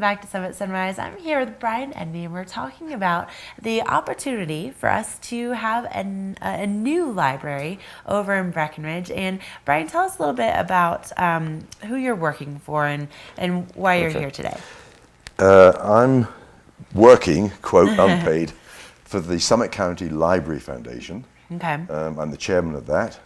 back to Summit Sunrise. I'm here with Brian Edney, and we're talking about the opportunity for us to have a new library over in Breckenridge. And Brian, tell us a little bit about who you're working for and why you're here today. I'm working, quote, unpaid, for the Summit County Library Foundation. Okay. I'm the chairman of that,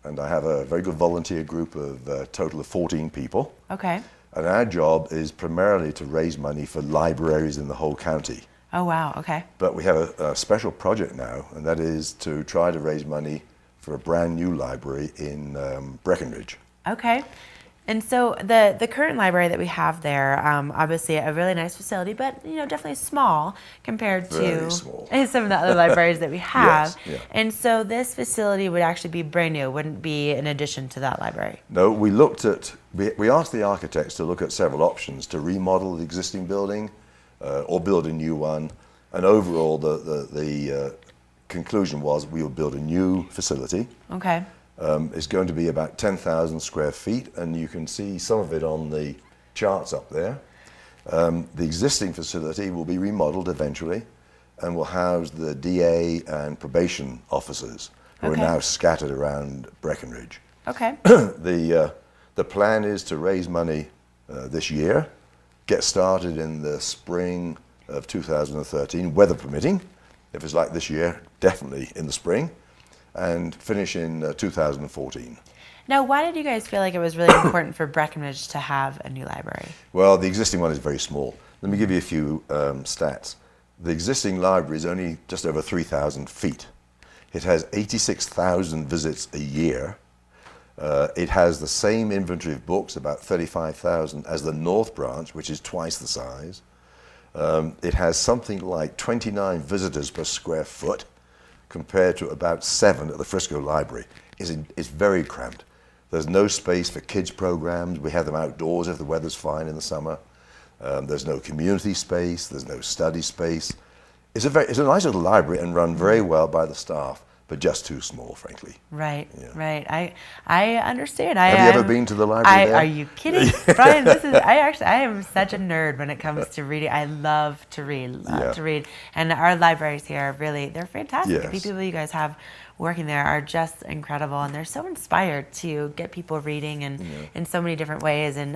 and I have a very good volunteer group of a total of 14 people. Okay. And our job is primarily to raise money for libraries in the whole county. Oh, wow. Okay. But we have a special project now, and that is to try to raise money for a brand new library in Breckenridge. Okay. And so the current library that we have there, obviously a really nice facility, but definitely small compared to small. some of the other libraries that we have. Yes, yeah. And so this facility would actually be brand new, wouldn't be an addition to that library. No, we asked the architects to look at several options to remodel the existing building or build a new one. And overall, the conclusion was we would build a new facility. Okay. It's going to be about 10,000 square feet, and you can see some of it on the charts up there. The existing facility will be remodeled eventually and will house the DA and probation officers who are now scattered around Breckenridge. Okay. The plan is to raise money this year, get started in the spring of 2013, weather permitting. If it's like this year, definitely in the spring. And finish in 2014. Now, why did you guys feel like it was really important for Breckenridge to have a new library? Well, the existing one is very small. Let me give you a few stats. The existing library is only just over 3,000 feet. It has 86,000 visits a year. It has the same inventory of books, about 35,000, as the North Branch, which is twice the size. It has something like 29 visitors per square foot, compared to about 7 at the Frisco Library. It's very cramped. There's no space for kids programs. We have them outdoors if the weather's fine in the summer. There's no community space. There's no study space. It's a nice little library and run very well by the staff, but just too small, frankly. Right, Yeah. right. I understand. Have you ever been to the library there? Are you kidding? Brian, I am such a nerd when it comes to reading. I love to read, And our libraries here are they're fantastic. Yes. The people you guys have working there are just incredible, and they're so inspired to get people reading and in so many different ways. And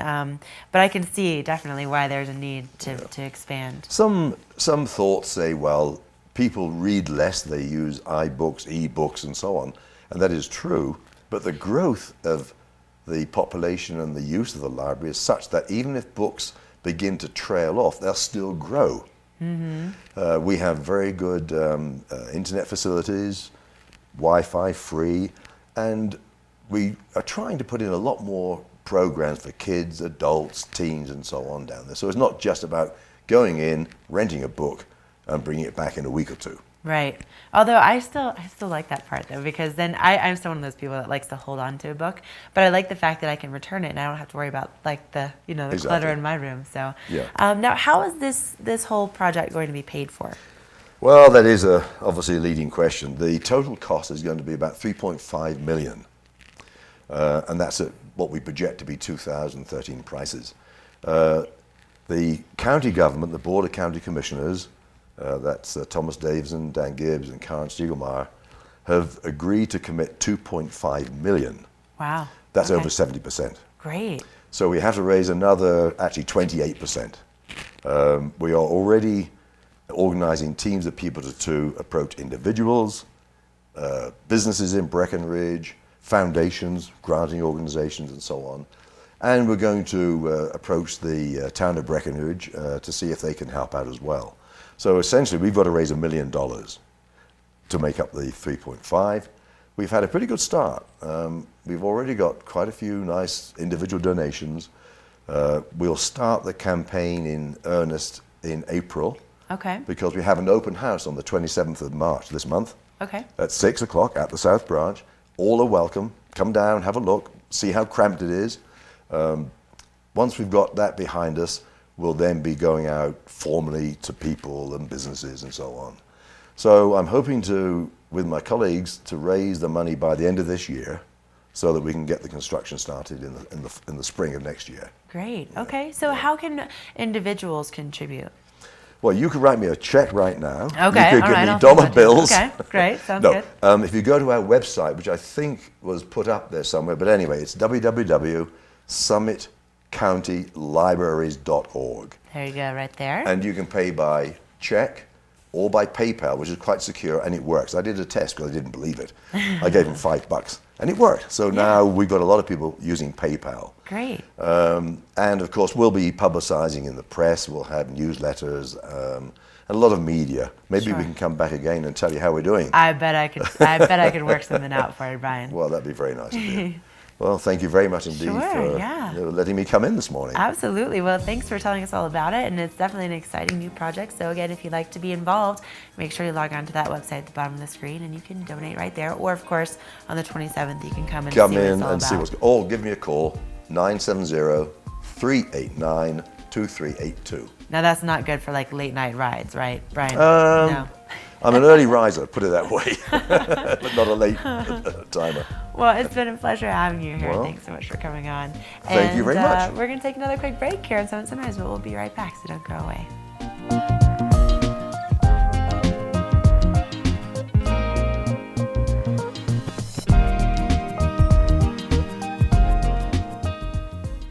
but I can see definitely why there's a need to expand. Some thoughts say, well, people read less, they use iBooks, e-books, and so on, and that is true, but the growth of the population and the use of the library is such that even if books begin to trail off, they'll still grow. Mm-hmm. We have very good internet facilities, Wi-Fi free, and we are trying to put in a lot more programs for kids, adults, teens, and so on down there. So it's not just about going in, renting a book, and bringing it back in a week or two. Right. Although I still like that part though, because then I'm still one of those people that likes to hold on to a book, but I like the fact that I can return it and I don't have to worry about like the clutter in my room. So now, how is this whole project going to be paid for? Well, that is obviously a leading question. The total cost is going to be about $3.5 million, and that's at what we project to be 2013 prices. The county government, the Board of County Commissioners, that's Thomas Davison, Dan Gibbs, and Karen Stiegelmeier, have agreed to commit $2.5 million. Wow. That's over 70%. Great. So we have to raise another, actually 28%. We are already organizing teams of people to approach individuals, businesses in Breckenridge, foundations, granting organizations, and so on. And we're going to approach the town of Breckenridge to see if they can help out as well. So essentially, we've got to raise $1 million to make up the 3.5. We've had a pretty good start. We've already got quite a few nice individual donations. We'll start the campaign in earnest in April. Okay. Because we have an open house on the 27th of March this month. Okay. At 6 o'clock at the South Branch. All are welcome. Come down, have a look, see how cramped it is. Once we've got that behind us, we'll then be going out formally to people and businesses and so on. So I'm hoping to, with my colleagues, to raise the money by the end of this year so that we can get the construction started in the spring of next year. Great. Okay. So how can individuals contribute? Well, you could write me a check right now. Okay. You could All give right, me I'll dollar think about it. bills. Okay. Great. Sounds No, good. if you go to our website, which I think was put up there somewhere, but anyway, it's www.summitcountylibraries.org. There you go, right there. And you can pay by check or by PayPal, which is quite secure, and it works. I did a test because I didn't believe it. I gave them $5, and it worked. So now we've got a lot of people using PayPal. Great. And of course, we'll be publicizing in the press. We'll have newsletters and a lot of media. Maybe we can come back again and tell you how we're doing. I bet I could. I bet I could work something out for you, Brian. Well, that'd be very nice of you. Well, thank you very much indeed for letting me come in this morning. Absolutely. Well, thanks for telling us all about it. And it's definitely an exciting new project. So again, if you'd like to be involved, make sure you log on to that website at the bottom of the screen and you can donate right there. Or of course, on the 27th, you can come and see what it's all about. Or give me a call, 970-389-2382. Now that's not good for like late night rides, right, Brian? No. I'm an early riser, put it that way, but not a late timer. Well, it's been a pleasure having you here. Well, Thanks so much for coming on. Thank you very much. We're going to take another quick break here on Summit Sunrise, but we'll be right back, so don't go away.